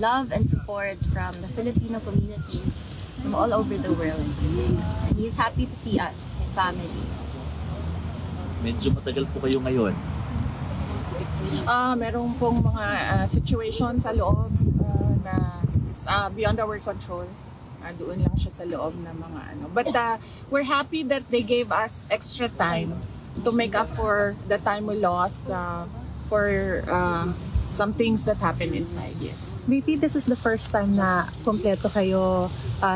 love and support from the Filipino communities from all over the world. And he's happy to see us, his family. Medyo matagal po kayo ngayon. Meron pong mga situation sa loob na it's beyond our control. Doon lang siya sa loob ng mga ano. But we're happy that they gave us extra time to make up for the time we lost for some things that happened inside, yes. VP, this is the first time na kompleto kayo,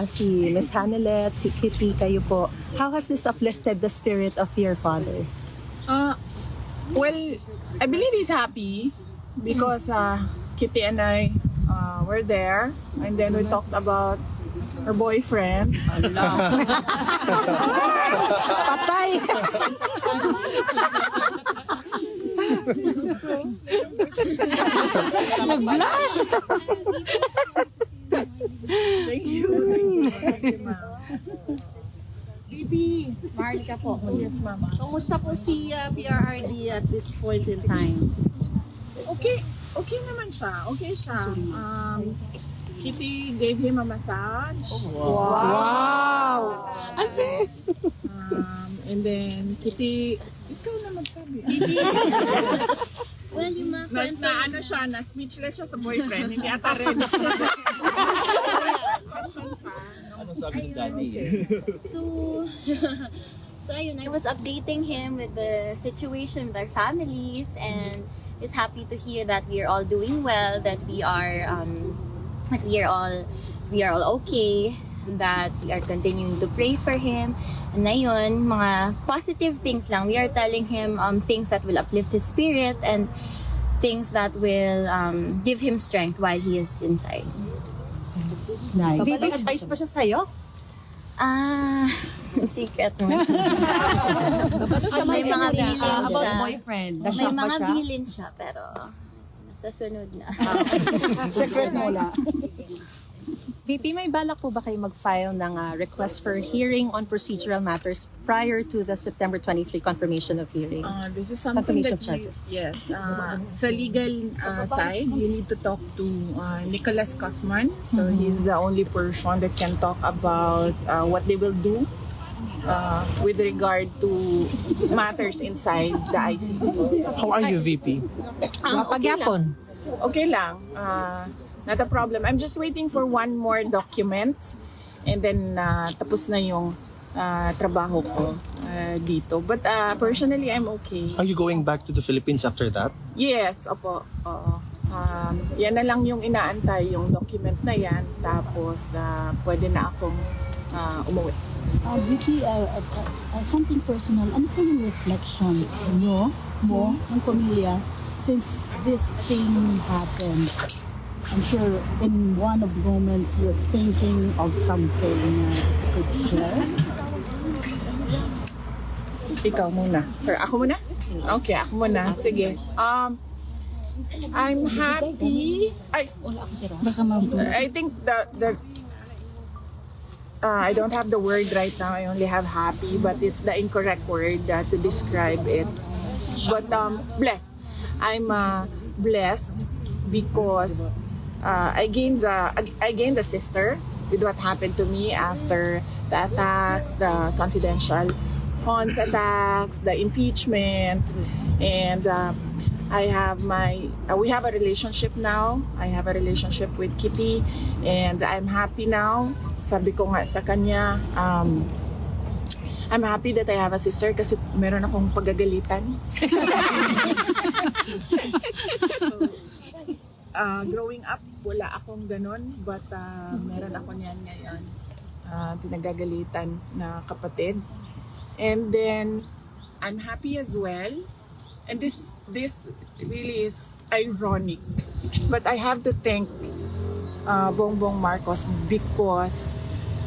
si Miss Hanelet, si Kitty, kayo po. How has this uplifted the spirit of your father? Well, I believe he's happy because Kitty and I were there, and then we talked about her boyfriend. Patay! Nag-blush! Thank you. Bibi, Marlica po. Yes, Mama. Kumusta po si PRRD at this point in time? Okay naman siya. Okay siya. Kitty gave him a massage. Wow! And then Kitty, ikaw na magsabi. Well, yung mga kwento. Ano siya, na speechless siya sa boyfriend. Hindi ata ready. Ano sabi ni Daddy? So ayun, I was updating him with the situation with our families, and is happy to hear that we are all doing well, that we are all okay, that we are continuing to pray for him. And ayun, mga positive things lang. We are telling him things that will uplift his spirit and things that will give him strength while he is inside. Nice. Advice pa siya sa'yo? Secret mo. May mga bilin siya. boyfriend. May mga bilin siya, pero nasa sunod na. Secret mo lang. VP, may balak po ba kayo mag-file ng request for hearing on procedural matters prior to the September 23 confirmation of hearing? This is something Confirmation that charges. yes. Sa legal side, you need to talk to Nicholas Kaufman. So he's the only person that can talk about what they will do with regard to matters inside the ICC. How are you, VP? Pagyapon. Okay lang. Not a problem. I'm just waiting for one more document, and then tapos na yung trabaho ko dito. But personally, I'm okay. Are you going back to the Philippines after that? Yes, opo. Oo. Yan na lang yung inaantay, yung document na yan. Tapos pwede na akong umuwi. Vicky, something personal. Ano po yung reflections mo, ng pamilya, since this thing happened? I'm sure in one of the moments you're thinking of something you could share. Ikaw muna. Or ako muna? Okay, ako muna. Sige. I'm happy. I think the I don't have the word right now. I only have happy, but it's the incorrect word to describe it. But blessed. I'm blessed because I gained a sister with what happened to me after the attacks, the confidential funds attacks, the impeachment, and we have a relationship now. I have a relationship with Kitty, and I'm happy now. Sabi ko nga sa kanya, I'm happy that I have a sister kasi meron akong pagagalitan. Growing up, wala akong ganun, but meron ako niyan ngayon. Pinagagalitan na kapatid. And then, I'm happy as well. And this really is ironic. But I have to thank Bongbong Marcos because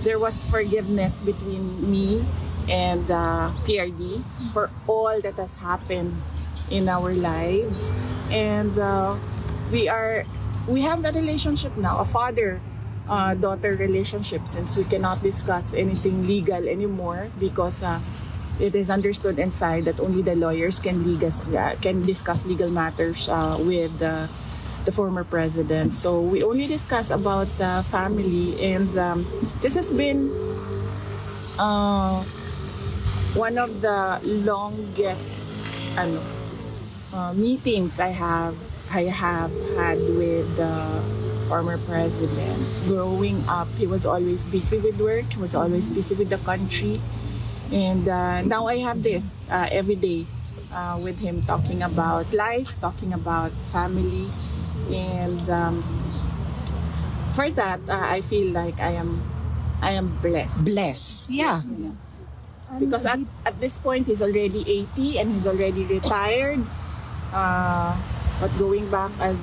there was forgiveness between me and PRD for all that has happened in our lives. And we have a relationship now, a father-daughter relationship, since we cannot discuss anything legal anymore because it is understood inside that only the lawyers can discuss legal matters with the former president. So we only discuss about the family, and this has been one of the longest meetings I have had with the former president. Growing up, he was always busy with work. He was always busy with the country, and now I have this every day with him, talking about life, talking about family, and for that I feel like I am blessed. Bless. Yeah. Because at this point he's already 80 and he's already retired. But going back as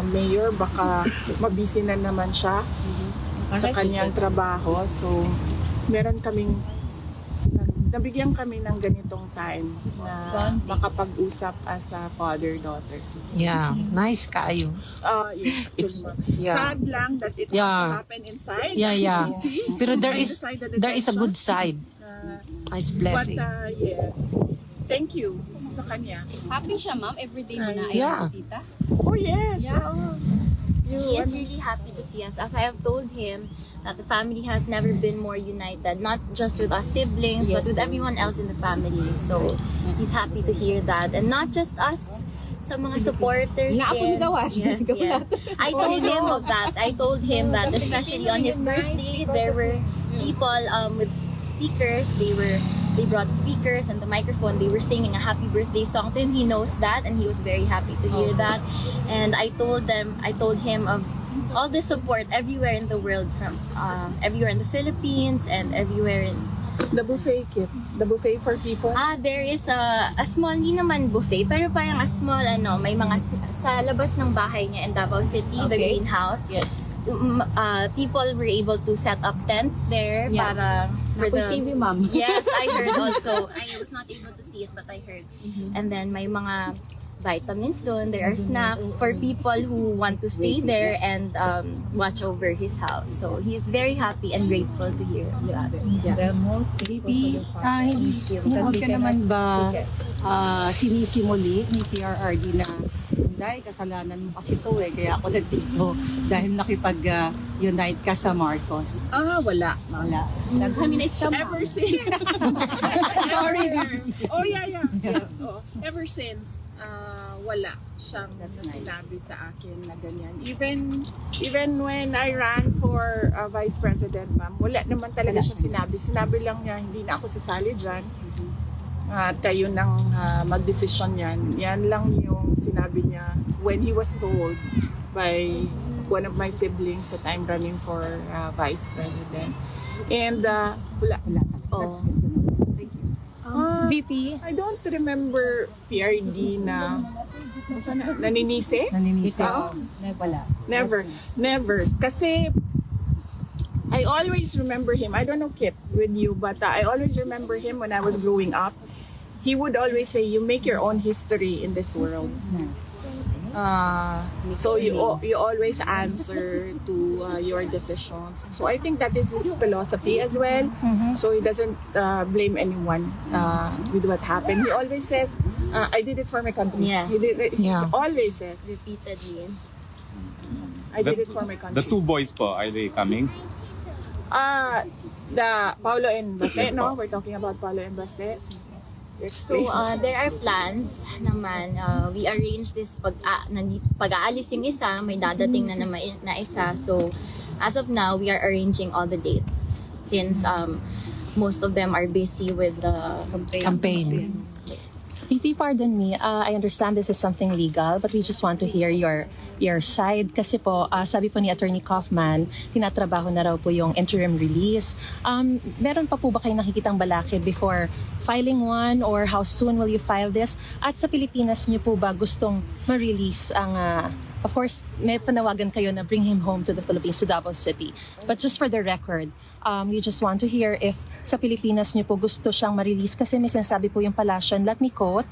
mayor, baka mabisi na naman siya sa kanyang trabaho. So meron kaming nabigyan kami ng ganitong time na makapag-usap as a father-daughter. Yeah. Nice kaayo. Yes, It's- actually, yeah. sad lang that it has Yeah. to happen inside. Yeah, yeah. PCC. Pero there Inside the is a good side. It's blessing. But yes, thank you sa kanya. Happy siya, ma'am. Everyday mo na Yeah. bisita. Oh yes. He is really happy to see us. As I have told him, that the family has never been more united, not just with us siblings, but with everyone else in the family. So he's happy to hear that, and not just us. Sa mga supporters din. Yes. I told him of that. I told him that especially on his birthday, there were people with speakers. They brought speakers and the microphone. They were singing a happy birthday song to him. He knows that, and he was very happy to hear that. And I told him of all the support everywhere in the world, from everywhere in the Philippines and everywhere in The buffet kit. The buffet for people. there is a small, hindi naman buffet, pero parang a small, may mga sa labas ng bahay niya in Davao City, the greenhouse. Yes. People were able to set up tents there para for the TV, ma'am. Yes, I heard also. I was not able to see it, but I heard. And then may mga vitamins doon. There are snacks for people who want to stay there and watch over his house. So he's very happy and grateful to hear that. Hindi ka naman ba sinisimuli ni PRRD na dahil kasalanan mo kasi to kaya ako nandito dahil nakipag-unite ka sa Marcos? Wala. Wala. Ever since. Sorry. Oh, yeah. Yes. Ever since, wala siyang sinabi sa akin na ganyan. Even when I ran for Vice President, ma'am, wala naman talaga siya sinabi. Sinabi lang niya, hindi na ako sasali dyan. At kayo nang mag-desisyon yan. Yan lang yung sinabi niya when he was told by one of my siblings that I'm running for Vice President. And wala. That's good to know. Thank you. VP, I don't remember PRD na naninisi. Naninisi. Oo. Wala. Never. Kasi I always remember him. I don't know, Kit, with you, but I always remember him when I was growing up. He would always say, you make your own history in this world. So you always answer to your decisions. So I think that is his philosophy as well. So he doesn't blame anyone with what happened. He always says, I did it for my country. Yes. He always says, Repeatedly. I did it for my country. The two boys po, are they coming? The Paulo and Baste, Yes, no? po. We're talking about Paulo and Baste. So, there are plans naman. We arrange this pag-aalis yung isa, may dadating na naman na isa. So, as of now, we are arranging all the dates since most of them are busy with the Campaign. VP, pardon me. I understand this is something legal, but we just want to hear your side. Kasi po, sabi po ni Attorney Kaufman, tinatrabaho na raw po yung interim release. Meron pa po ba kayong nakikitang balakid before filing one, or how soon will you file this? At sa Pilipinas niyo po ba gustong ma-release ang... of course, may panawagan kayo na bring him home to the Philippines, to Davao City. But just for the record, you just want to hear if sa Pilipinas niyo po gusto siyang ma-release, kasi may sinasabi po yung palasyo. Let me quote,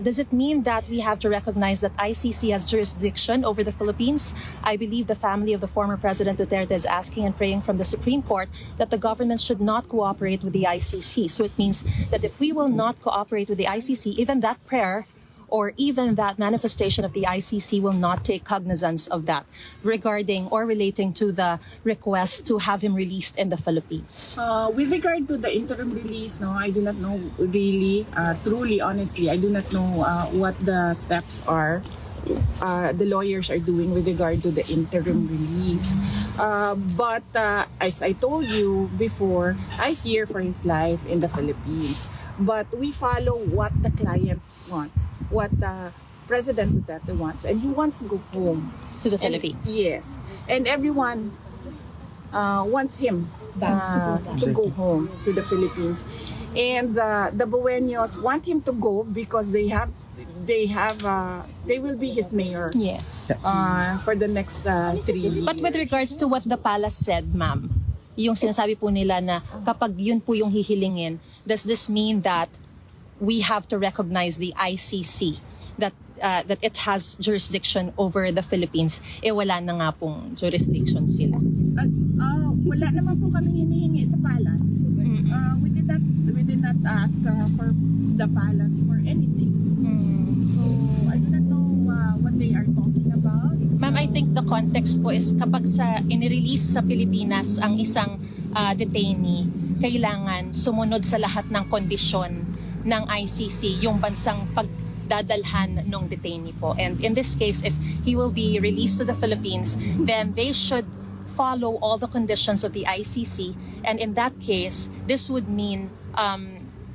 does it mean that we have to recognize that ICC has jurisdiction over the Philippines? I believe the family of the former President Duterte is asking and praying from the Supreme Court that the government should not cooperate with the ICC. So it means that if we will not cooperate with the ICC, even that prayer or even that manifestation of the ICC will not take cognizance of that regarding or relating to the request to have him released in the Philippines? With regard to the interim release, no, I do not know really, truly, honestly, I do not know what the steps are the lawyers are doing with regard to the interim release. But as I told you before, I fear for his life in the Philippines. But we follow what the client wants, what President Duterte wants, and he wants to go home. To the And- Philippines? Yes. And everyone wants him to go home to the Philippines. And the Buenos want him to go because they will be his mayor Yes. for the next 3 years. But with regards to what the palace said, ma'am, yung sinasabi po nila na kapag yun po yung hihilingin, does this mean that we have to recognize the ICC, that it has jurisdiction over the Philippines? Wala na nga pong jurisdiction sila. Wala naman po kami hinihingi sa palace. We did not ask for the palace for anything. So I do not know what they are talking about. Ma'am, I think the context po is kapag inirelease sa Pilipinas ang isang detainee, kailangan sumunod sa lahat ng kondisyon ng ICC yung bansang pagdadalhan ng detainee po. And in this case, if he will be released to the Philippines, then they should follow all the conditions of the ICC. And in that case, this would mean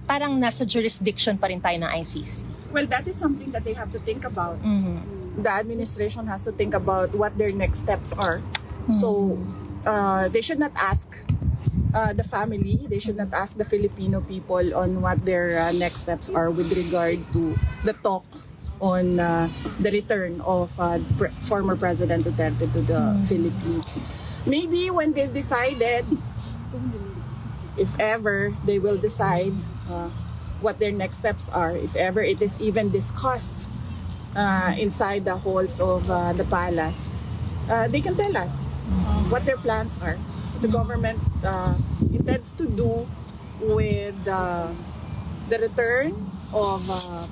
parang nasa jurisdiction pa rin tayo ng ICC. Well, that is something that they have to think about. The administration has to think about what their next steps are. So they should not ask the family, they should not ask the Filipino people on what their next steps are with regard to the talk on the return of former President Duterte to the Philippines. Maybe when they've decided, if ever they will decide what their next steps are, if ever it is even discussed inside the halls of the palace, they can tell us what their plans are. The government intends to do with the return of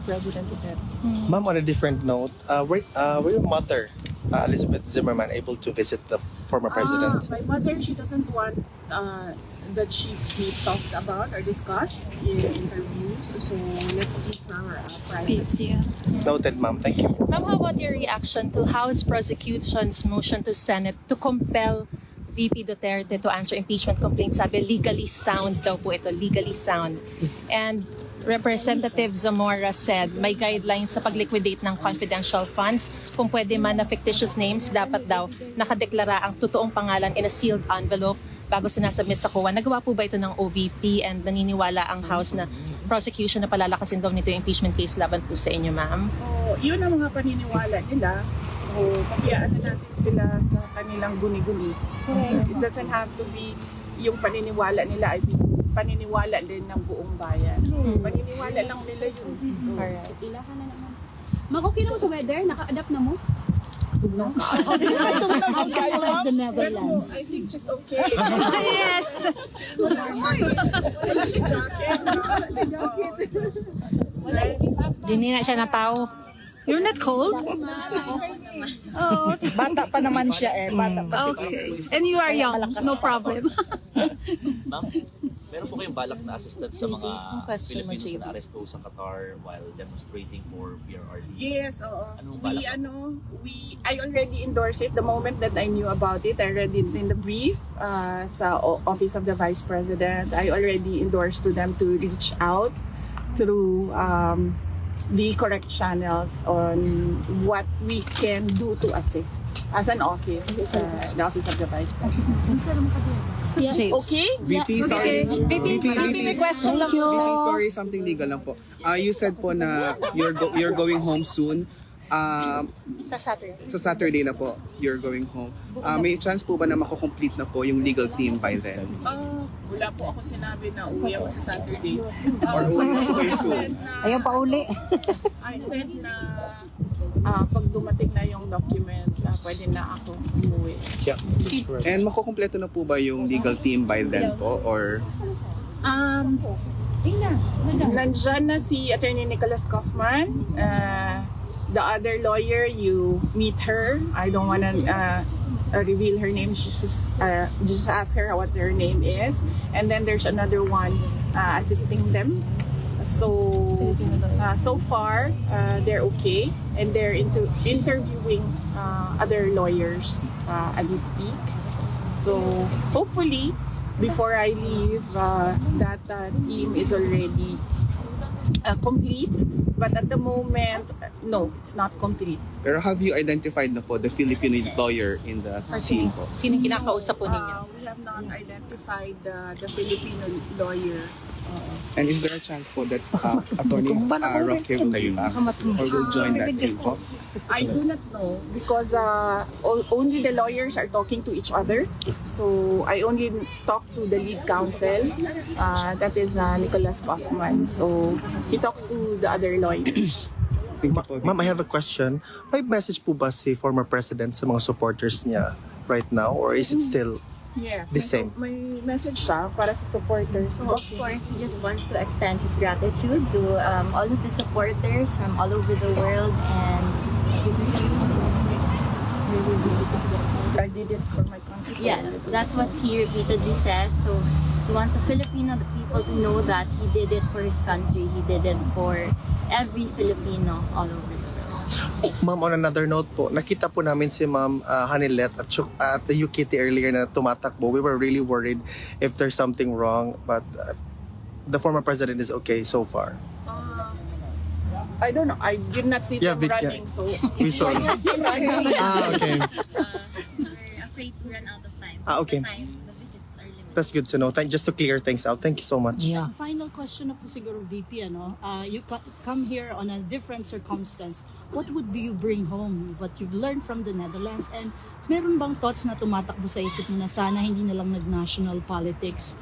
President Duterte. Ma'am, on a different note, were your mother, Elizabeth Zimmerman, able to visit the former president? My mother, she doesn't want that she be talked about or discussed in interviews. So let's keep her private. Noted, ma'am. Thank you. Ma'am, how about your reaction to House prosecution's motion to Senate to compel VP Duterte to answer impeachment complaints? Sabi, legally sound daw po ito, legally sound. And Representative Zamora said may guidelines sa pag-liquidate ng confidential funds. Kung pwede man na fictitious names, dapat daw nakadeklara ang totoong pangalan in a sealed envelope bago sinasubmit sa COA. Nagawa po ba ito ng OVP and naniniwala ang House na prosecution na palalakasin daw nito yung impeachment case laban po sa inyo, ma'am? Yun ang mga paniniwala nila. So, pabayaan na natin sila sa kanilang guni-guni. It doesn't have to be yung paniniwala nila ay paniniwala din ng buong bayan. Paniniwala lang nila yun. So, Mag, okay na mo sa weather? Naka-adapt na mo? no. Like the Netherlands. I think she's okay. Yes! Wala siya jacket. Di na siya na tao. You're not cold? Oh, Bata pa naman siya Bata pa okay. And you are young, no problem. Ma'am, meron po kayong balak na assistant sa mga Filipinos na aresto sa Qatar while demonstrating for PRRD? Yes, oo. Anong balak? I already endorsed it the moment that I knew about it. I read it in the brief sa Office of the Vice President. I already endorsed to them to reach out through the correct channels on what we can do to assist as an office, the Office of the Vice President. Okay? VP, sorry. VP, may question lang po. VP, sorry, something legal lang po. You said po na you're going home soon. Sa Saturday. Sa Saturday na po, you're going home. May chance po ba na mako-complete na po yung legal team by then? Wala po ako sinabi na uwi ako sa Saturday. Or uwi na po kayo soon? Ayaw pa uli. I said na pag dumating na yung documents, pwede na ako umuwi. Yeah, that's correct. And mako-kompleto na po ba yung legal team by then po? Or? Wala po ako sinabi na uwi ako sa Saturday. Or uwi na po kayo soon? I said na pag dumating na yung documents, pwede na ako umuwi. And mako-kompleto na po ba yung legal team by then po? Or Nandyan na si Attorney Nicholas Kaufman. The other lawyer, you meet her. I don't want to reveal her name. Just ask her what her name is. And then there's another one assisting them. So far, they're okay. And they're interviewing other lawyers as we speak. So hopefully, before I leave, that team is already complete. But at the moment, no, it's not complete. Pero have you identified na po the Filipino lawyer in the team po? Sino kinakausap po ninyo? We have not identified the Filipino lawyer. And is there a chance po that Attorney Roque will be back or will join that team po? I do not know because only the lawyers are talking to each other. So I only talk to the lead counsel, that is Nicholas Kaufman. So he talks to the other lawyers. Ma'am, I have a question. May message po ba si former president sa mga supporters niya right now, or is it still Yes, the same? May message siya para sa supporters. So of course, he just wants to extend his gratitude to all of his supporters from all over the world, and I did it for my country. yeah, that's what he repeatedly says. So he wants the Filipino, the people to know that he did it for his country. He did it for every Filipino all over the world. Ma'am, on another note po, nakita po namin si Ma'am Hanilet at the UKT earlier na tumatakbo. We were really worried if there's something wrong, but the former president is okay so far. I don't know. I did not see them Vic, running, so We saw it. Okay. We're afraid to run out of time. Okay. The time, the visits are limited. That's good to know. Just to clear things out. Thank you so much. Yeah. Final question na po siguro, VP, ano? You come here on a different circumstance. What would you bring home? What you've learned from the Netherlands? And meron bang thoughts na tumatakbo sa isip mo na sana hindi na lang nag-national politics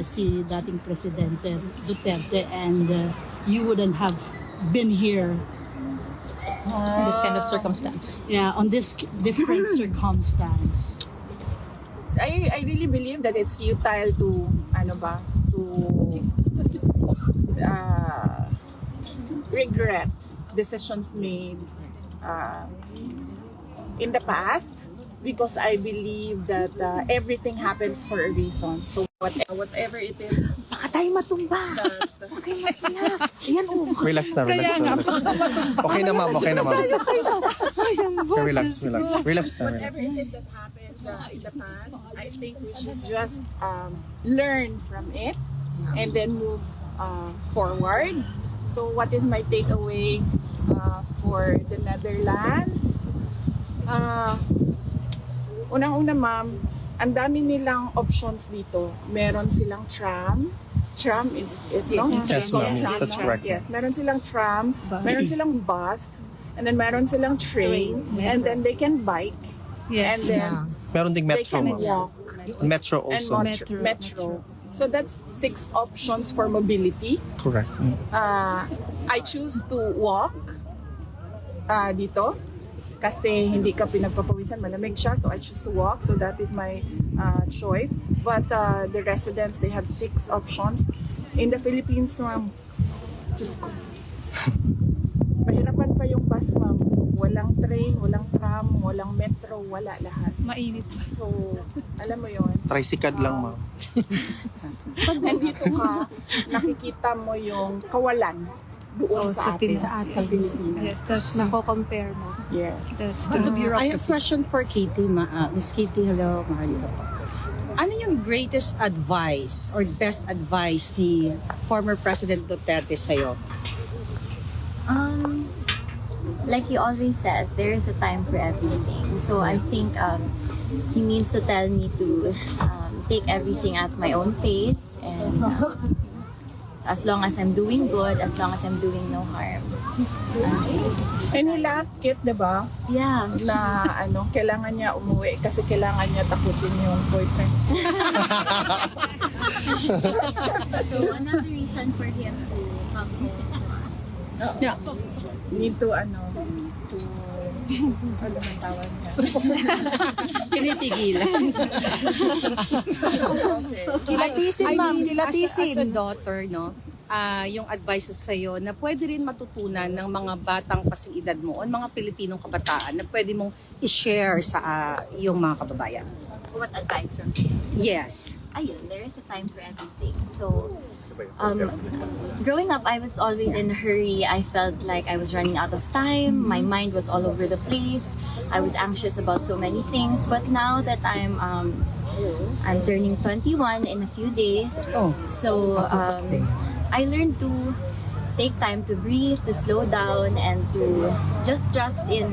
si dating Presidente Duterte and you wouldn't have been here In this kind of circumstance. on this different circumstance? I really believe that it's futile to regret decisions made in the past, because I believe that everything happens for a reason. So whatever it is, Baka tayo matumba. Okay na sila. Ayan o. Relax na, relax na. Okay na, ma'am. Okay na, ma'am. Okay, relax na. whatever it is that happened in the past, I think we should just learn from it and then move forward. So what is my takeaway for the Netherlands? Unang-una, ma'am, ang dami nilang options dito. Meron silang tram. Tram is it, no? Yes, ma'am. That's correct. Yes, meron silang tram, meron silang bus, and then meron silang train, and then they can bike. Yes. And then Meron ding they metro, can ma'am. walk. Metro And also. metro. So that's 6 options for mobility. Correct. I choose to walk dito kasi hindi ka pinagpapawisan, malamig siya, so I choose to walk. So that is my choice. But the residents, they have 6 options. In the Philippines, ma'am, Diyos ko, mahirapan pa yung bus, ma'am. Walang train, walang tram, walang metro, wala lahat. Mainit. So, alam mo yon. Tricycad lang, ma'am. Pag nandito ka, nakikita mo yung kawalan doon sa atin, sa Pilipinas. Yes, that's nako-compare mo. Yes. That's I have a question for Katie. Miss Katie, hello. Mahalila po. Ano yung greatest advice or best advice ni former President Duterte sa'yo? Like he always says, there is a time for everything. So I think he means to tell me to take everything at my own pace, and as long as I'm doing good, as long as I'm doing no harm. And he laughed it, diba? Yeah. Na kailangan niya umuwi kasi kailangan niya takutin yung boyfriend. So another reason for him to come home. Yeah. Need to ano man tawag niya? Kinipigilan. Kilatisin, ma'am. As a Kilatisin. daughter, no? yung advices sa'yo na pwede rin matutunan ng mga batang kasing edad mo o mga Pilipinong kabataan na pwede mong i-share sa iyong mga kababayan? What advice from him? Yes. Ayun, there is a time for everything. So, growing up, I was always in a hurry. I felt like I was running out of time. My mind was all over the place. I was anxious about so many things. But now that I'm turning 21 in a few days. So I learned to take time to breathe, to slow down, and to just trust in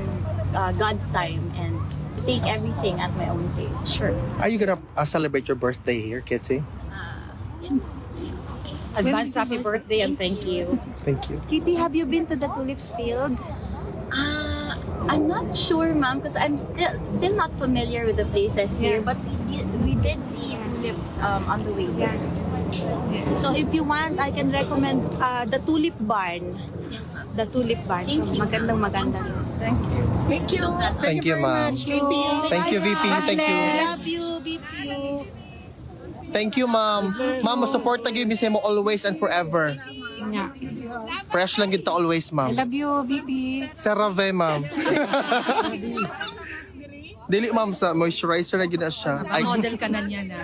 God's time and take everything at my own pace. Sure. Are you gonna celebrate your birthday here, Kitty? Yes. Advance happy birthday and thank you. Thank you. Kitty, have you been to the tulips field? I'm not sure, ma'am, because I'm still not familiar with the places here. But we did see tulips on the way there. So if you want, I can recommend the Tulip Barn. Yes, ma'am. The Tulip Barn. Thank So you. maganda. Thank you. Thank you, ma'am. Thank you, VP. Thank you. Love you, VP. Thank you, ma'am. Ma'am, support na gyud mi sa mo always and forever. Fresh lang gid ta always, ma'am. Love you, VP. Cerave, ma'am. Dili, ma'am, sa moisturizer na gyud na siya. Model ka na niya na.